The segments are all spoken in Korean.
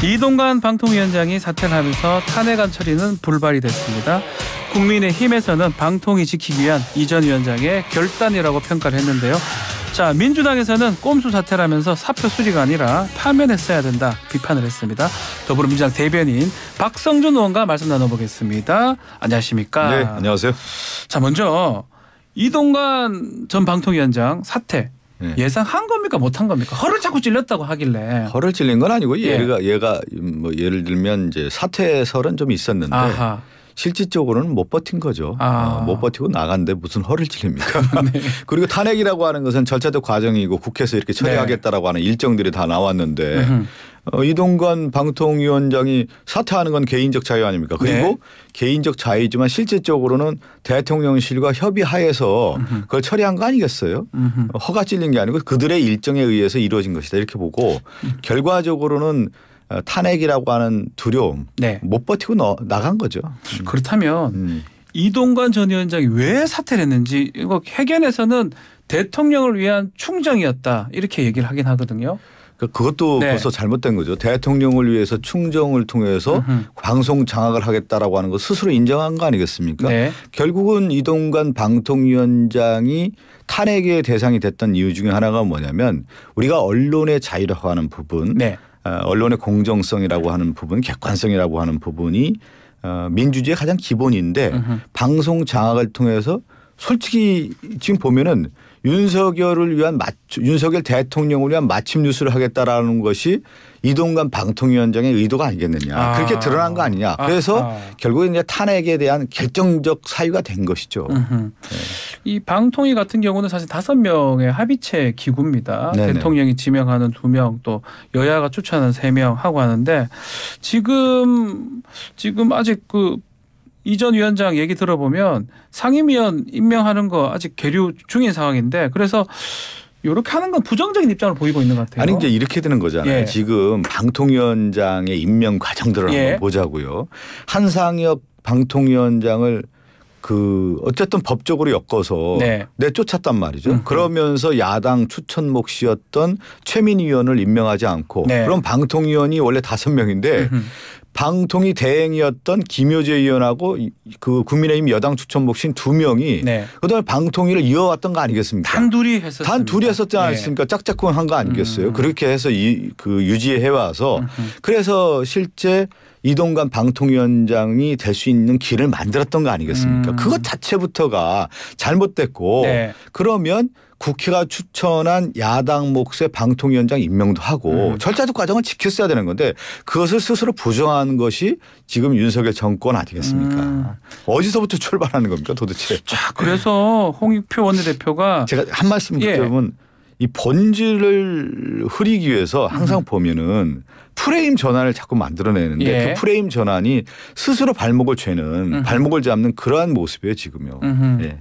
이동관 방통위원장이 사퇴를 하면서 탄핵안 처리는 불발이 됐습니다. 국민의힘에서는 방통위 지키기 위한 이 전 위원장의 결단이라고 평가를 했는데요. 자, 민주당에서는 꼼수 사퇴를 하면서 사표 수리가 아니라 파면했어야 된다 비판을 했습니다. 더불어민주당 대변인 박성준 의원과 말씀 나눠보겠습니다. 안녕하십니까? 네, 안녕하세요. 자, 먼저 이동관 전 방통위원장 사퇴 네. 예상한 겁니까 못한 겁니까? 허를 자꾸 찔렸다고 하길래. 허를 찔린 건 아니고 예. 얘가 뭐 예를 들면 이제 사퇴설은 좀 있었는데 아하. 실질적으로는 못 버틴 거죠. 못 버티고 나간데 무슨 허를 찔립니까? 네. 그리고 탄핵이라고 하는 것은 절차적 과정이고 국회에서 이렇게 처리하겠다라고 하는 일정들이 다 나왔는데 이동관 방통위원장이 사퇴하는 건 개인적 자유 아닙니까? 그리고 네. 개인적 자유지만 실질적으로는 대통령실과 협의하에서 그걸 처리한 거 아니겠어요? 허가 찔린 게 아니고 그들의 일정에 의해서 이루어진 것이다 이렇게 보고 결과적으로는 탄핵이라고 하는 두려움 네. 못 버티고 나간 거죠. 그렇다면 이동관 전 위원장이 왜 사퇴를 했는지 이거 해견에서는 대통령을 위한 충정이었다 이렇게 얘기를 하긴 하거든요. 그것도 네. 벌써 잘못된 거죠. 대통령을 위해서 충정을 통해서 방송 장악을 하겠다라고 하는 거 스스로 인정한 거 아니겠습니까? 네. 결국은 이동관 방통위원장이 탄핵의 대상이 됐던 이유 중에 하나가 뭐냐면 우리가 언론의 자유라고 하는 부분 네. 언론의 공정성이라고 하는 부분 객관성이라고 하는 부분이 민주주의의 가장 기본인데 방송 장악을 통해서 솔직히 지금 보면은 윤석열 대통령을 위한 맞춤 뉴스를 하겠다라는 것이 이동관 방통위원장의 의도가 아니겠느냐. 그렇게 드러난 거 아니냐. 그래서 결국에 이제 탄핵에 대한 결정적 사유가 된 것이죠. 네. 이 방통위 같은 경우는 사실 5명의 합의체 기구입니다. 네네. 대통령이 지명하는 2명 또 여야가 추천하는 3명 하고 하는데 지금 아직 이 전 위원장 얘기 들어보면 상임위원 임명하는 거 아직 계류 중인 상황인데 그래서 이렇게 하는 건 부정적인 입장을 보이고 있는 것 같아요. 아니 이제 이렇게 되는 거잖아요. 예. 지금 방통위원장의 임명 과정들을 예. 한번 보자고요. 한상혁 방통위원장을 어쨌든 법적으로 엮어서 네. 내쫓았단 말이죠. 그러면서 야당 추천 몫이었던 최민희 의원을 임명하지 않고 네. 그럼 방통위원이 원래 5명인데 방통위 대행이었던 김효재 의원하고 국민의힘 여당 추천 몫인 2명이 네. 그다음에 방통위를 이어왔던 거 아니겠습니까? 단둘이 했었습니다. 단둘이 했었지 않습니까? 네. 짝짝꿍한 거 아니겠어요? 그렇게 해서 유지해 와서 그래서 실제 이동관 방통위원장이 될 수 있는 길을 만들었던 거 아니겠습니까? 그것 자체부터가 잘못됐고 네. 그러면 국회가 추천한 야당 몫의 방통위원장 임명도 하고 절차적 과정을 지켰어야 되는 건데 그것을 스스로 부정하는 것이 지금 윤석열 정권 아니겠습니까? 어디서부터 출발하는 겁니까 도대체? 자, 그래서 홍익표 원내대표가 제가 한 말씀 드리면 이 본질을 흐리기 위해서 항상 보면은 프레임 전환을 자꾸 만들어내는데 예. 그 프레임 전환이 스스로 발목을 죄는 발목을 잡는 그러한 모습이에요 지금요. 예.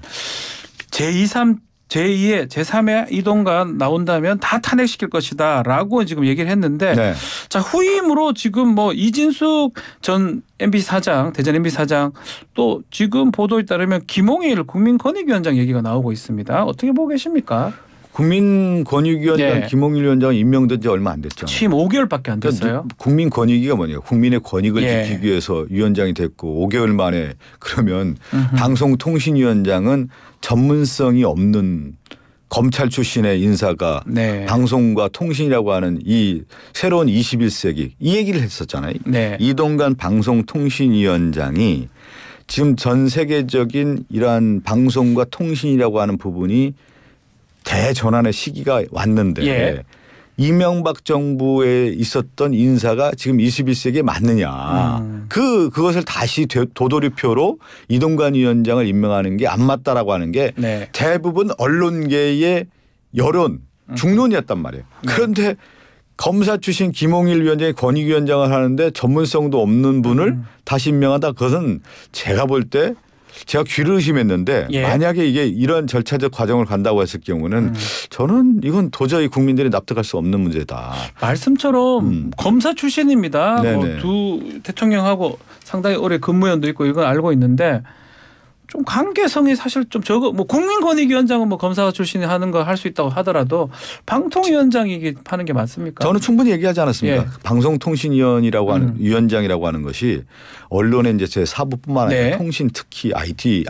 제2의 제3의 이동관 나온다면 다 탄핵시킬 것이다 라고 지금 얘기를 했는데 네. 자 후임으로 지금 이진숙 전 MBC 사장 대전 MBC 사장 또 지금 보도에 따르면 김홍일 국민권익위원장 얘기가 나오고 있습니다. 어떻게 보고 계십니까? 국민권익위원장 네. 김홍일 위원장은 임명된 지 얼마 안 됐잖아요. 취임 5개월밖에 안 됐어요. 국민권익위가 뭐냐. 국민의 권익을 예. 지키기 위해서 위원장이 됐고 5개월 만에 그러면 방송통신위원장은 전문성이 없는 검찰 출신의 인사가 네. 방송과 통신이라고 하는 이 새로운 21세기 이 얘기를 했었잖아요. 네. 이동관 방송통신위원장이 지금 전 세계적인 이러한 방송과 통신이라고 하는 부분이 대전환의 시기가 왔는데 예. 이명박 정부에 있었던 인사가 지금 21세기에 맞느냐. 그것을 다시 도돌이표로 이동관 위원장을 임명하는 게 안 맞다라고 하는 게 네. 대부분 언론계의 여론, 중론이었단 말이에요. 그런데 검사 출신 김홍일 위원장이 권익위원장을 하는데 전문성도 없는 분을 다시 임명한다. 그것은 제가 볼 때 제가 귀를 의심했는데 예. 만약에 이게 이런 절차적 과정을 간다고 했을 경우는 저는 이건 도저히 국민들이 납득할 수 없는 문제다. 말씀처럼 검사 출신입니다. 네네. 두 대통령하고 상당히 오래 근무연도 있고 이건 알고 있는데 좀 관계성이 사실 좀 적어. 뭐 국민권익위원장은 뭐 검사 출신이 하는 거 할 수 있다고 하더라도 방통위원장이 이게 하는 게 맞습니까? 저는 충분히 얘기하지 않았습니까? 예. 방송통신위원이라고 하는 위원장이라고 하는 것이 언론의 이제 제 사부뿐만 아니라 네. 통신 특히 ITC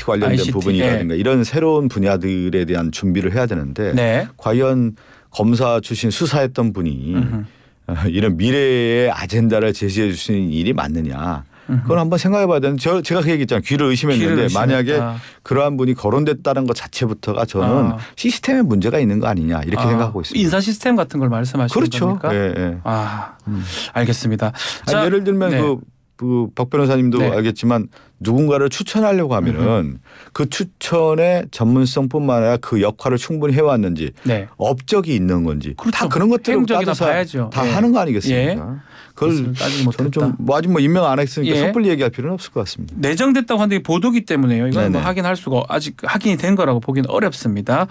관련된 ICT, 부분이라든가 이런 새로운 분야들에 대한 준비를 해야 되는데 네. 과연 검사 출신 수사했던 분이 이런 미래의 아젠다를 제시해 줄 수 있는 일이 맞느냐. 그건 한번 생각해 봐야 되는데 제가 그 얘기했잖아요. 귀를 의심했는데 만약에 그러한 분이 거론됐다는 것 자체부터가 저는 시스템에 문제가 있는 거 아니냐 이렇게 생각하고 있습니다. 인사 시스템 같은 걸 말씀하시는 그렇죠. 겁니까? 예, 예. 알겠습니다. 자, 예를 들면 네. 박 변호사님도 네. 알겠지만 누군가를 추천하려고 하면은 그 추천의 전문성뿐만 아니라 그 역할을 충분히 해왔는지 네. 업적이 있는 건지 그렇죠. 다 그런 것들을 행적이나 따져서 봐야죠. 다 예. 하는 거 아니겠습니까? 예. 그걸 따지지 못했다. 저는 좀 아직 뭐 임명 안 했으니까 예. 섣불리 얘기할 필요는 없을 것 같습니다. 내정됐다고 하는데 보도기 때문에요. 이건 뭐 네네. 확인할 수가 아직 확인이 된 거라고 보기는 어렵습니다.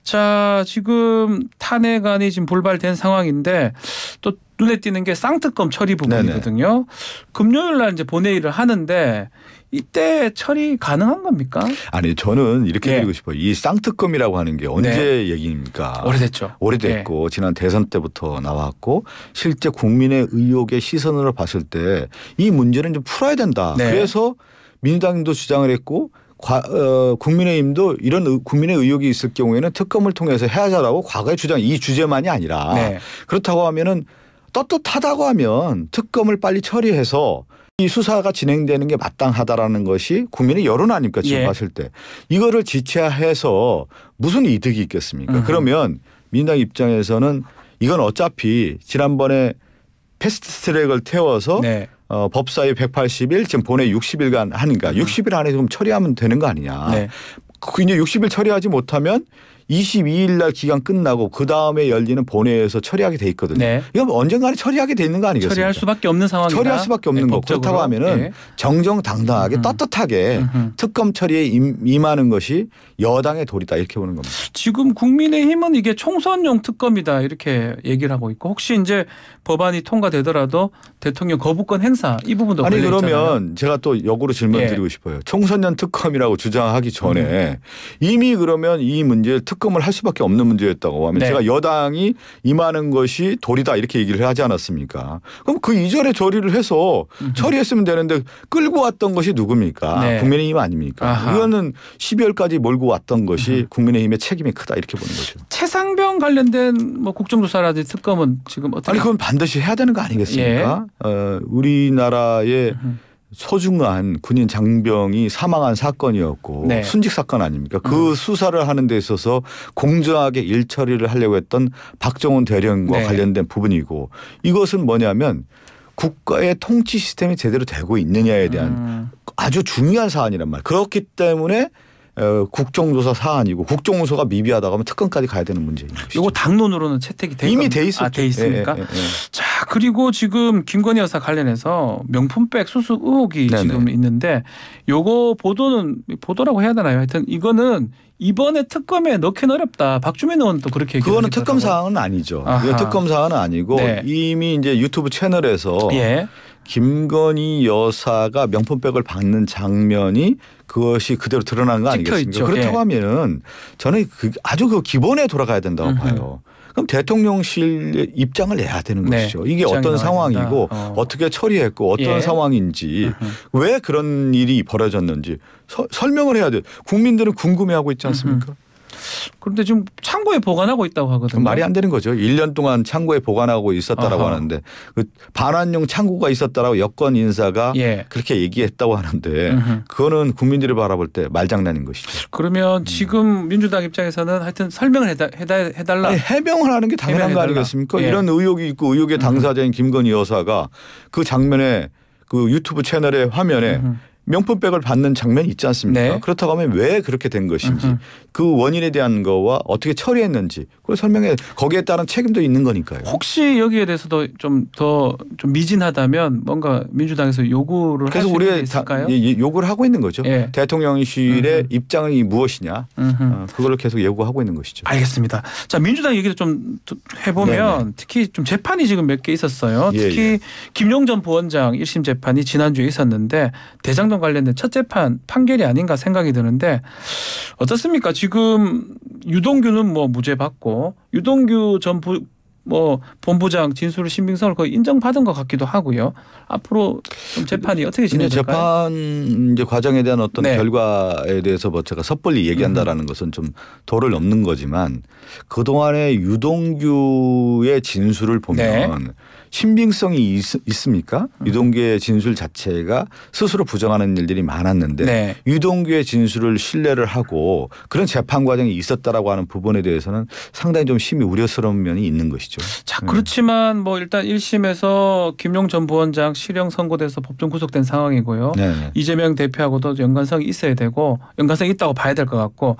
자, 지금 탄핵안이 지금 불발된 상황인데 또 눈에 띄는 게 쌍특검 처리 부분이거든요. 금요일 날 이제 본회의를 하는데 이때 처리 가능한 겁니까? 아니 저는 이렇게 예. 드리고 싶어요. 이 쌍특검이라고 하는 게 언제 얘기입니까? 오래됐죠. 오래됐고 지난 대선 때부터 나왔고 실제 국민의 의혹의 시선으로 봤을 때 이 문제는 좀 풀어야 된다. 네. 그래서 민주당도 주장을 했고 국민의힘도 이런 국민의 의혹이 있을 경우에는 특검을 통해서 해야자라고 과거의 주장 이 주제만이 아니라 네. 그렇다고 하면은 떳떳하다고 하면 특검을 빨리 처리해서 이 수사가 진행되는 게 마땅하다라는 것이 국민의 여론 아닙니까 지금 예. 봤을 때 이거를 지체해서 무슨 이득이 있겠습니까? 그러면 민주당 입장에서는 이건 어차피 지난번에 패스트트랙을 태워서 네. 법사위 180일 지금 본회 60일간 하니까 60일 안에 좀 처리하면 되는 거 아니냐. 네. 그 이제 60일 처리하지 못하면 22일 날 기간 끝나고 그 다음에 열리는 본회의에서 처리하게 돼 있거든요. 네. 이건 언젠가는 처리하게 돼 있는 거 아니겠습니까? 처리할 수밖에 없는 상황이다. 처리할 수밖에 없는 거. 법적으로. 그렇다고 하면은 예. 정정당당하게 떳떳하게 특검 처리에 임하는 것이 여당의 도리다 이렇게 보는 겁니다. 지금 국민의힘은 이게 총선용 특검이다 이렇게 얘기를 하고 있고 혹시 이제 법안이 통과되더라도 대통령 거부권 행사 이 부분도 아니 걸려 있잖아요. 그러면 제가 또 역으로 질문 예. 드리고 싶어요. 총선용 특검이라고 주장하기 전에 이미 그러면 이 문제를 특검을 할 수밖에 없는 문제였다고 하면 네. 제가 여당이 임하는 것이 도리다 이렇게 얘기를 하지 않았습니까? 그럼 그 이전에 처리를 해서 처리했으면 되는데 끌고 왔던 것이 누굽니까? 네. 국민의힘 아닙니까? 아하. 이거는 12월까지 몰고 왔던 것이 국민의힘의 책임이 크다 이렇게 보는 거죠. 최상병 관련된 뭐 국정조사라든지 특검은 지금 어떻게? 아니 그건 반드시 해야 되는 거 아니겠습니까? 우리나라의 소중한 군인 장병이 사망한 사건이었고 네. 순직 사건 아닙니까? 그 수사를 하는 데 있어서 공정하게 일 처리를 하려고 했던 박정훈 대령과 네. 관련된 부분이고 이것은 뭐냐면 국가의 통치 시스템이 제대로 되고 있느냐에 대한 아주 중요한 사안이란 말이에요. 그렇기 때문에 국정조사 사안이고 국정원소가 미비하다고 하면 특검까지 가야 되는 문제인 것이죠. 이거 당론으로는 채택이 된 이미 겁니까? 돼 있었죠. 돼 있습니까? 예. 자 그리고 지금 김건희 여사 관련해서 명품백 수수 의혹이 네네. 지금 있는데 요거 보도라고 해야 되나요? 하여튼 이거는 이번에 특검에 넣기는 어렵다. 박주민 의원은 또 그렇게 얘기를 그거는 하더라고요. 특검 사항은 아니죠. 아하. 이거 특검 사항은 아니고 네. 이미 이제 유튜브 채널에서 예. 김건희 여사가 명품백을 받는 장면이 그것이 그대로 드러난 거 찍혀 아니겠습니까? 있죠. 그렇다고 예. 하면은 저는 아주 그 기본에 돌아가야 된다고 봐요. 그럼 대통령실 입장을 내야 되는 네. 것이죠. 이게 입장이 어떤 나와야 상황이고 된다. 어떻게 처리했고 어떤 예. 상황인지 왜 그런 일이 벌어졌는지 설명을 해야 돼요. 국민들은 궁금해하고 있지 않습니까? 그런데 지금 창고에 보관하고 있다고 하거든요. 말이 안 되는 거죠. 1년 동안 창고에 보관하고 있었다라고 아하. 하는데 그 반환용 창고가 있었다라고 여권 인사가 예. 그렇게 얘기했다고 하는데 그거는 국민들이 바라볼 때 말장난인 것이죠. 그러면 지금 민주당 입장에서는 하여튼 설명을 해달라. 아니, 해명을 하는 게 당연한 거 해명해달라. 아니겠습니까? 예. 이런 의혹이 있고 의혹의 당사자인 김건희 여사가 그 장면에 그 유튜브 채널의 화면에 명품백을 받는 장면이 있지 않습니까? 네. 그렇다고 하면 왜 그렇게 된 것인지 그 원인에 대한 거와 어떻게 처리했는지 그걸 설명해 거기에 따른 책임도 있는 거니까요. 혹시 여기에 대해서도 좀 더 좀 미진하다면 뭔가 민주당에서 요구를 할 그래서 수 있는 게 우리가 있을까요? 요구를 하고 있는 거죠. 예. 대통령실의 입장이 무엇이냐 그거를 계속 요구하고 있는 것이죠. 알겠습니다. 자 민주당 얘기도 좀 해보면 네네. 특히 좀 재판이 지금 몇 개 있었어요. 예, 특히 예. 김용 전 부원장 1심 재판이 지난주에 있었는데 대장동 관련된 첫 재판 판결이 아닌가 생각이 드는데 어떻습니까? 지금 유동규는 뭐 무죄 받고 유동규 전 본부장 진술을 신빙성을 거의 인정받은 것 같기도 하고요. 앞으로 좀 재판이 어떻게 진행될까요? 재판 이제 과정에 대한 어떤 네. 결과에 대해서 뭐 제가 섣불리 얘기한다라는 것은 좀 도를 넘는 거지만 그 동안의 유동규의 진술을 보면 네. 신빙성이 있습니까? 유동규의 진술 자체가 스스로 부정하는 일들이 많았는데 네. 유동규의 진술을 신뢰를 하고 그런 재판 과정이 있었다라고 하는 부분에 대해서는 상당히 좀 심히 우려스러운 면이 있는 것이죠. 자, 그렇지만 뭐 일단 1심에서 김용 전 부원장 실형 선고돼서 법정 구속된 상황이고요. 네. 이재명 대표하고도 연관성이 있어야 되고 연관성이 있다고 봐야 될 것 같고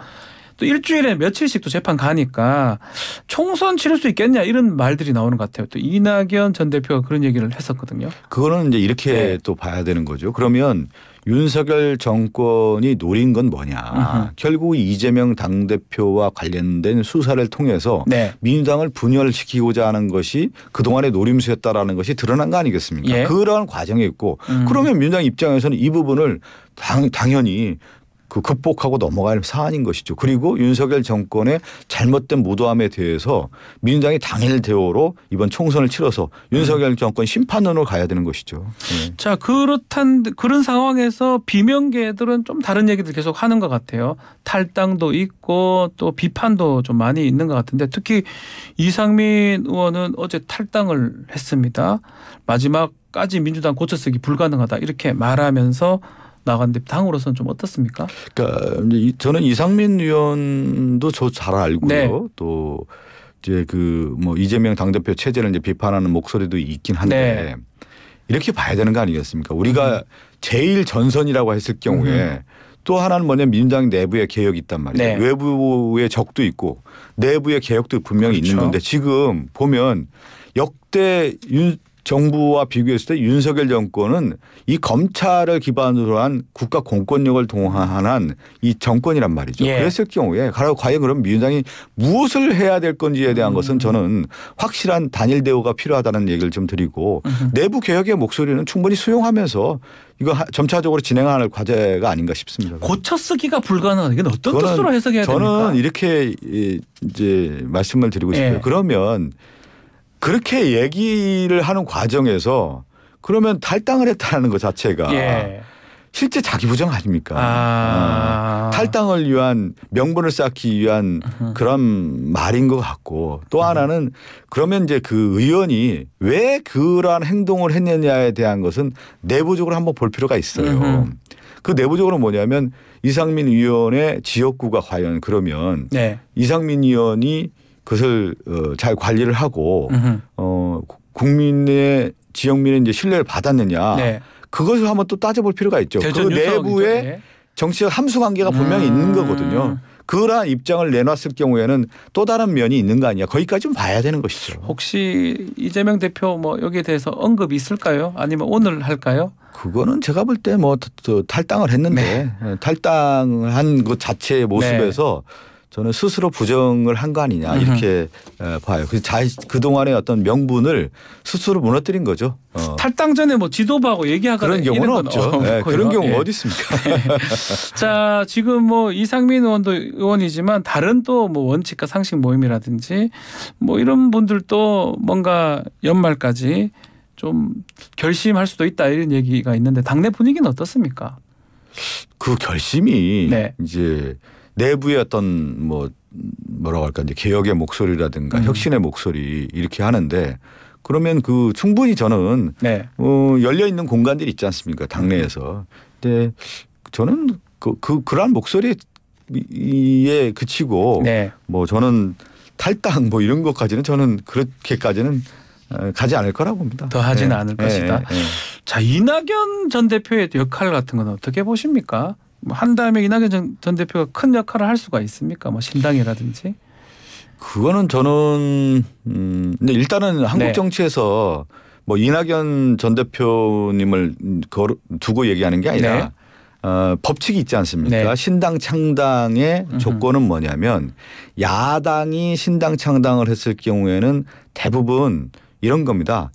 또 일주일에 며칠씩 또 재판 가니까 총선 치를 수 있겠냐 이런 말들이 나오는 것 같아요. 또 이낙연 전 대표가 그런 얘기를 했었거든요. 그거는 이제 이렇게 네. 또 봐야 되는 거죠. 그러면 윤석열 정권이 노린 건 뭐냐. 결국 이재명 당대표와 관련된 수사를 통해서 네. 민주당을 분열시키고자 하는 것이 그동안의 노림수였다라는 것이 드러난 거 아니겠습니까? 예. 그러한 과정이 있고 그러면 민주당 입장에서는 이 부분을 당연히 극복하고 넘어갈 사안인 것이죠. 그리고 윤석열 정권의 잘못된 무도함에 대해서 민주당이 당일 대오로 이번 총선을 치러서 윤석열 정권 심판론으로 가야 되는 것이죠. 네. 자, 그런 상황에서 비명계들은 좀 다른 얘기들 계속 하는 것 같아요. 탈당도 있고 또 비판도 좀 많이 있는 것 같은데 특히 이상민 의원은 어제 탈당을 했습니다. 마지막까지 민주당 고쳐쓰기 불가능하다 이렇게 말하면서 나갔는데 당으로서는 좀 어떻습니까? 그러니까 저는 이상민 의원도 저 잘 알고요. 네. 또 이제 그 뭐 이재명 당대표 체제를 이제 비판하는 목소리도 있긴 한데 네. 이렇게 봐야 되는 거 아니겠습니까? 우리가 제일 전선이라고 했을 경우에 또 하나는 뭐냐면 민주당 내부의 개혁이 있단 말이에요. 네. 외부의 적도 있고 내부의 개혁도 분명히 그렇죠. 있는 건데 지금 보면 역대 정부와 비교했을 때 윤석열 정권은 이 검찰을 기반으로 한 국가 공권력을 동원한 이 정권이란 말이죠. 예. 그랬을 경우에 과연 그럼 민주당이 무엇을 해야 될 건지에 대한 것은 저는 확실한 단일 대우가 필요하다는 얘기를 좀 드리고 내부 개혁의 목소리는 충분히 수용하면서 이거 점차적으로 진행할 과제가 아닌가 싶습니다. 고쳐쓰기가 불가능한 이건 어떤 뜻으로 해석해야 됩니까? 저는 이렇게 이제 말씀을 드리고 싶어요. 예. 그러면 그렇게 얘기를 하는 과정에서 그러면 탈당을 했다는 것 자체가 예. 실제 자기 부정 아닙니까? 탈당을 위한 명분을 쌓기 위한 그런 말인 것 같고 또 하나는 그러면 이제 그 의원이 왜 그러한 행동을 했느냐에 대한 것은 내부적으로 한번 볼 필요가 있어요. 그 내부적으로 뭐냐면 이상민 의원의 지역구가 과연 그러면 네. 이상민 의원이 그것을 잘 관리를 하고 국민의 지역민의 이제 신뢰를 받았느냐 네. 그것을 한번 또 따져볼 필요가 있죠. 그 내부에 네. 정치적 함수 관계가 분명히 있는 거거든요. 그러한 입장을 내놨을 경우에는 또 다른 면이 있는 거 아니냐. 거기까지 좀 봐야 되는 것이죠. 혹시 이재명 대표 뭐 여기에 대해서 언급이 있을까요? 아니면 오늘 할까요? 그거는 제가 볼 때 뭐 탈당을 했는데 탈당을 한 것 자체의 모습에서 저는 스스로 부정을 한 거 아니냐 이렇게 봐요. 그래서 그동안의 어떤 명분을 스스로 무너뜨린 거죠. 탈당 전에 뭐 지도부하고 얘기하거나 그런 경우는 없죠. 네, 그런 경우가 어디 있습니까? 자, 지금 뭐 이상민 의원도 의원이지만 다른 또 뭐 원칙과 상식 모임이라든지 뭐 이런 분들도 뭔가 연말까지 좀 결심할 수도 있다 이런 얘기가 있는데 당내 분위기는 어떻습니까? 그 결심이 네. 이제 내부의 어떤 뭐라고 할까 이제 개혁의 목소리라든가 혁신의 목소리 이렇게 하는데 그러면 그 충분히 저는 네. 열려 있는 공간들이 있지 않습니까 당내에서. 근데 저는 그러한 목소리에 그치고 네. 뭐 저는 탈당 뭐 이런 것까지는 저는 그렇게까지는 가지 않을 거라고 봅니다. 더 하지는 않을 것이다. 자, 이낙연 전 대표의 역할 같은 건 어떻게 보십니까? 뭐 한 다음에 이낙연 전 대표가 큰 역할을 할 수가 있습니까? 뭐 신당이라든지. 그거는 저는 근데 일단은 한국 네. 정치에서 뭐 이낙연 전 대표님을 두고 얘기하는 게 아니라 법칙이 있지 않습니까? 네. 신당 창당의 조건은 뭐냐면 야당이 신당 창당을 했을 경우에는 대부분 이런 겁니다.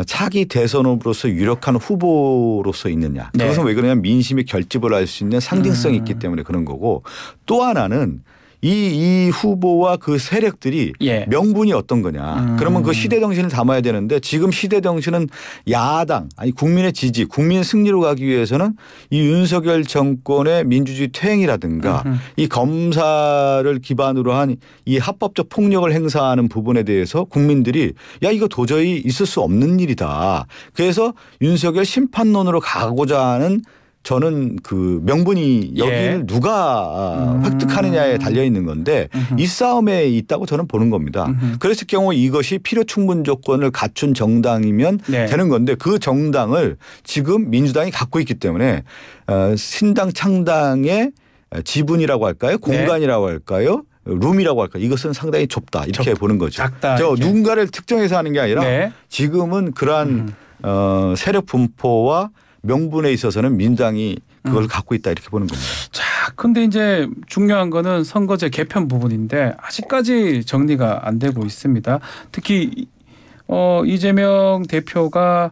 차기 대선 후보로서 유력한 후보로서 있느냐. 네. 그것은 왜 그러냐면 민심의 결집을 할 수 있는 상징성이 있기 때문에 그런 거고 또 하나는 이 후보와 그 세력들이 예. 명분이 어떤 거냐. 그러면 그 시대 정신을 담아야 되는데 지금 시대 정신은 야당 아니 국민의 지지 국민 승리로 가기 위해서는 이 윤석열 정권의 민주주의 퇴행이라든가 이 검사를 기반으로 한 이 합법적 폭력을 행사하는 부분에 대해서 국민들이 야 이거 도저히 있을 수 없는 일이다. 그래서 윤석열 심판론으로 가고자 하는 저는 그 명분이 여기를 예. 누가 획득하느냐에 달려 있는 건데 이 싸움에 있다고 저는 보는 겁니다. 그랬을 경우 이것이 필요 충분 조건을 갖춘 정당이면 네. 되는 건데 그 정당을 지금 민주당이 갖고 있기 때문에 신당 창당의 지분이라고 할까요? 공간이라고 할까요? 룸이라고 할까요? 이것은 상당히 좁다 이렇게 보는 거죠. 작다. 저 이렇게. 누군가를 특정해서 하는 게 아니라 네. 지금은 그러한 세력 분포와 명분에 있어서는 민주당이 그걸 갖고 있다 이렇게 보는 겁니다. 자, 근데 이제 중요한 거는 선거제 개편 부분인데 아직까지 정리가 안 되고 있습니다. 특히 이재명 대표가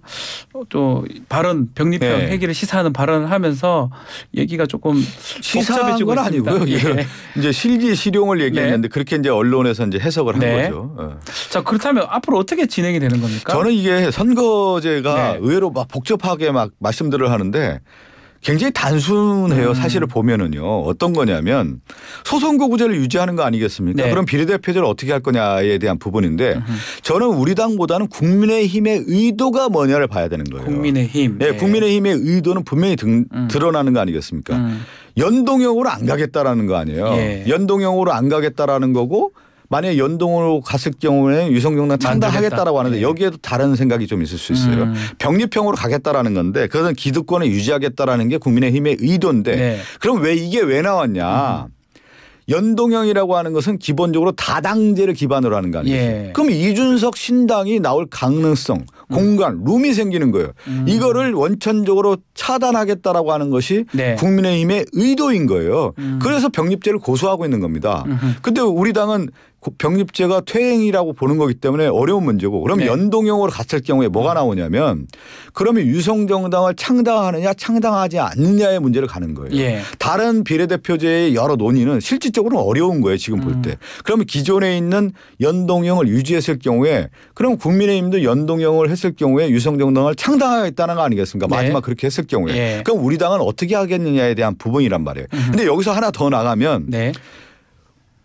또 발언 병립형 네. 회기를 시사하는 발언을 하면서 얘기가 조금 시사한 복잡해지고 건 있습니다. 아니고요. 예. 이제 실기 실용을 얘기했는데 그렇게 이제 언론에서 이제 해석을 한 네. 거죠. 자, 그렇다면 앞으로 어떻게 진행이 되는 겁니까? 저는 이게 선거제가 네. 의외로 막 복잡하게 막 말씀들을 하는데 굉장히 단순해요. 사실을 보면은요. 어떤 거냐면 소선거구제를 유지하는 거 아니겠습니까? 네. 그럼 비례대표제를 어떻게 할 거냐에 대한 부분인데 저는 우리 당보다는 국민의힘의 의도가 뭐냐를 봐야 되는 거예요. 국민의힘. 네, 국민의힘의 의도는 분명히 드러나는 거 아니겠습니까? 연동형으로 안 가겠다라는 거 아니에요. 예. 연동형으로 안 가겠다라는 거고 만약에 연동으로 갔을 경우에 유성정당 창당하겠다라고 하는데 예. 여기에도 다른 생각이 좀 있을 수 있어요. 병립형으로 가겠다라는 건데 그것은 기득권을 유지하겠다라는 게 국민의힘의 의도인데 네. 그럼 왜 이게 왜 나왔냐. 연동형이라고 하는 것은 기본적으로 다당제를 기반으로 하는 거 아니겠어요. 예. 그럼 이준석 신당이 나올 가능성, 공간, 룸이 생기는 거예요. 이거를 원천적으로 차단하겠다라고 하는 것이 네. 국민의힘의 의도인 거예요. 그래서 병립제를 고수하고 있는 겁니다. 근데 우리 당은 병립제가 퇴행이라고 보는 거기 때문에 어려운 문제고 그럼 네. 연동형으로 갔을 경우에 뭐가 나오냐면 그러면 유성정당을 창당하느냐 창당하지 않느냐의 문제를 가는 거예요. 예. 다른 비례대표제의 여러 논의는 실질적으로 어려운 거예요. 지금 볼 때. 그러면 기존에 있는 연동형을 유지했을 경우에 그럼 국민의힘도 연동형을 했을 경우에 유성정당을 창당하겠다는 거 아니겠습니까? 네. 마지막 그렇게 했을 경우에. 예. 그럼 우리 당은 어떻게 하겠느냐에 대한 부분이란 말이에요. 근데 여기서 하나 더 나가면 네.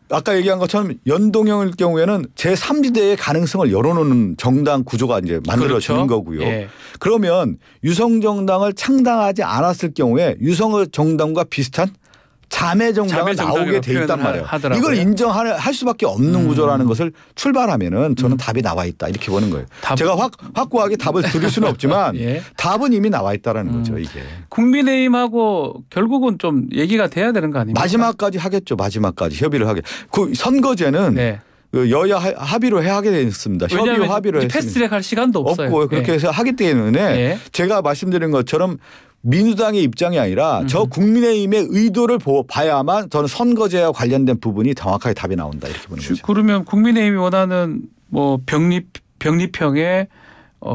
아까 얘기한 것처럼 연동형일 경우에는 제3지대의 가능성을 열어놓는 정당 구조가 이제 만들어지는 그렇죠. 거고요. 예. 그러면 유성정당을 창당하지 않았을 경우에 유성정당과 비슷한 자매 정당이 나오게 돼 있단 말이에요. 하더라고요. 이걸 인정할 수밖에 없는 구조라는 것을 출발하면은 저는 답이 나와 있다 이렇게 보는 거예요. 제가 확고하게 답을 드릴 수는 없지만 예. 답은 이미 나와 있다라는 거죠. 이게. 국민의힘하고 결국은 좀 얘기가 돼야 되는 거 아닙니까? 마지막까지 하겠죠. 마지막까지 협의를 하게. 그 선거제는 네. 그 여야 합의로 하게 되어 있습니다. 협의 왜냐하면 합의로 했습니다. 패스트트랙 할 시간도 없어요. 없고요. 그렇게 해서 하기 때문에 예. 제가 말씀드린 것처럼 민주당의 입장이 아니라 저 국민의힘의 의도를 봐야만 저는 선거제와 관련된 부분이 정확하게 답이 나온다 이렇게 보는 거죠. 그러면 국민의힘이 원하는 뭐 병립형의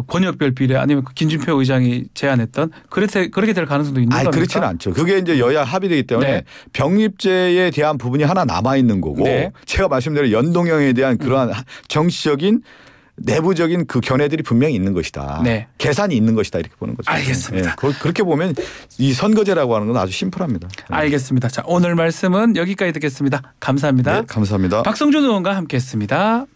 권역별 비례 아니면 김진표 의장이 제안했던 그렇게 될 가능성도 있는 겁니까? 그렇지는 않죠. 그게 이제 여야 합의되기 때문에 네. 병립제에 대한 부분이 하나 남아 있는 거고 네. 제가 말씀드린 연동형에 대한 그러한 정치적인 내부적인 그 견해들이 분명히 있는 것이다. 네. 계산이 있는 것이다 이렇게 보는 거죠. 알겠습니다. 그렇게 보면 이 선거제라고 하는 건 아주 심플합니다. 알겠습니다. 자, 오늘 말씀은 여기까지 듣겠습니다. 감사합니다. 네, 감사합니다. 박성준 의원과 함께했습니다.